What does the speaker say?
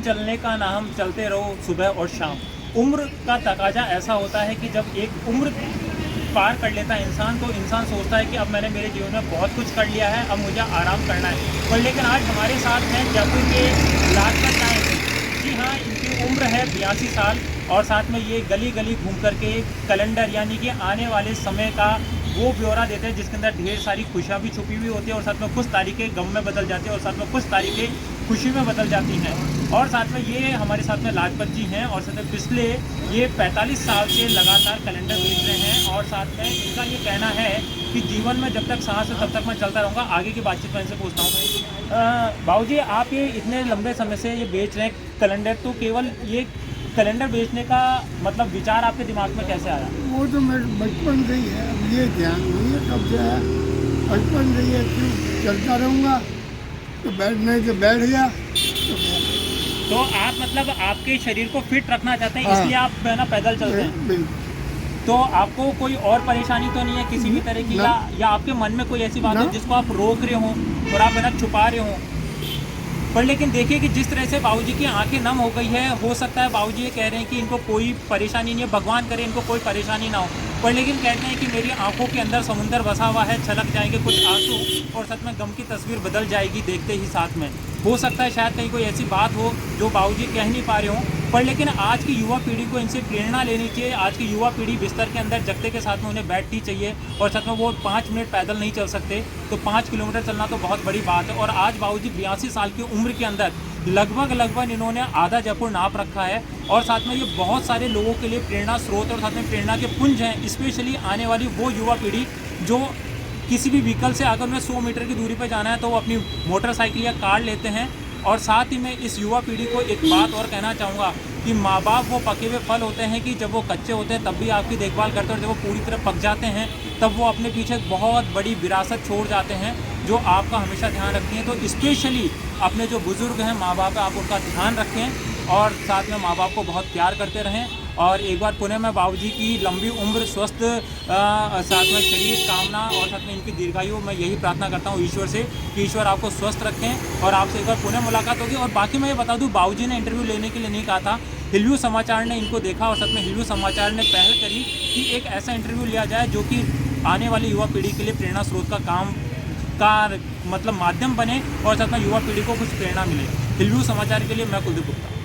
जीवन चलने का नाम चलते रहो सुबह और शाम। उम्र का तकाजा ऐसा होता है कि जब एक उम्र पार कर लेता है इंसान, तो इंसान सोचता है कि अब मैंने मेरे जीवन में बहुत कुछ कर लिया है, अब मुझे आराम करना है। पर लेकिन आज हमारे साथ हैं जयपुर के लाजपत राय। जी हाँ, इनकी उम्र है 82 साल और साथ में ये गली गली घूम करके कैलेंडर यानी कि आने वाले समय का वो ब्यौरा देते हैं जिसके अंदर ढेर सारी खुशियाँ भी छुपी हुई होती है और साथ में कुछ तारीखें गम में बदल जाती हैं और साथ में कुछ तारीखें खुशी में बदल जाती हैं। और साथ में ये हमारे साथ में लाजपत जी हैं और साथ में पिछले ये 45 साल से लगातार कैलेंडर बेच रहे हैं और साथ में इनका ये कहना है कि जीवन में जब तक सांस है तब तक मैं चलता रहूँगा। आगे की बातचीत मैं इनसे पूछता हूँ। बाबू जी, आप ये इतने लंबे समय से ये बेच रहे हैं कैलेंडर, तो केवल ये कैलेंडर बेचने का मतलब विचार आपके दिमाग में कैसे आया? वो तो मेरे बचपन से ही है, अब ये ध्यान नहीं है कब से है, बचपन से ही है। क्यों चलता रहूँगा तो बैठने से बैठ गया तो आप मतलब आपके शरीर को फिट रखना चाहते हैं, हाँ। इसलिए आप है ना पैदल चलते हैं। बिल्कुल। तो आपको कोई और परेशानी तो नहीं है किसी भी तरह की, या आपके मन में कोई ऐसी बात हो जिसको आप रोक रहे हो और आप है ना छुपा रहे हो? पर लेकिन देखिए कि जिस तरह से बाबूजी की आंखें नम हो गई है, हो सकता है बाबूजी ये कह रहे हैं कि इनको कोई परेशानी नहीं है, भगवान करे इनको कोई परेशानी ना हो, पर लेकिन कहते हैं कि मेरी आंखों के अंदर समुंदर बसा हुआ है, छलक जाएंगे कुछ आंसू और साथ में गम की तस्वीर बदल जाएगी देखते ही साथ में। हो सकता है शायद कहीं कोई ऐसी बात हो जो बाबूजी कह नहीं पा रहे हों, पर लेकिन आज की युवा पीढ़ी को इनसे प्रेरणा लेनी चाहिए। आज की युवा पीढ़ी बिस्तर के अंदर जगते के साथ में उन्हें बैठनी चाहिए और साथ में वो 5 मिनट पैदल नहीं चल सकते, तो 5 किलोमीटर चलना तो बहुत बड़ी बात है। और आज बाबूजी 82 साल की उम्र के अंदर लगभग इन्होंने आधा जयपुर नाप रखा है और साथ में ये बहुत सारे लोगों के लिए प्रेरणा स्रोत और साथ में प्रेरणा के पुंज हैं। स्पेशली आने वाली वो युवा पीढ़ी जो किसी भी व्हीकल से अगर उन्हें 100 मीटर की दूरी पर जाना है तो वो अपनी मोटरसाइकिल या कार लेते हैं। और साथ ही मैं इस युवा पीढ़ी को एक बात और कहना चाहूँगा कि माँ बाप वो पके हुए फल होते हैं कि जब वो कच्चे होते हैं तब भी आपकी देखभाल करते हैं और जब वो पूरी तरह पक जाते हैं तब वो अपने पीछे बहुत बड़ी विरासत छोड़ जाते हैं जो आपका हमेशा ध्यान रखती हैं। तो स्पेशली अपने जो बुज़ुर्ग हैं माँ बाप, आप उनका ध्यान रखें और साथ में माँ बाप को बहुत प्यार करते रहें। और एक बार पुनः मैं बाबूजी की लंबी उम्र, स्वस्थ साथ में शरीर कामना और साथ में इनकी दीर्घायु मैं यही प्रार्थना करता हूँ ईश्वर से कि ईश्वर आपको स्वस्थ रखें और आपसे एक बार पुनः मुलाकात होगी। और बाकी मैं ये बता दूँ, बाबूजी ने इंटरव्यू लेने के लिए नहीं कहा था, हिलव्यू समाचार ने इनको देखा और साथ में हिलव्यू समाचार ने पहल करी कि एक ऐसा इंटरव्यू लिया जाए जो कि आने वाली युवा पीढ़ी के लिए प्रेरणा स्रोत का काम का मतलब माध्यम बने और साथ में युवा पीढ़ी को कुछ प्रेरणा मिले। हिलव्यू समाचार के लिए मैं कुलदीप गुप्ता।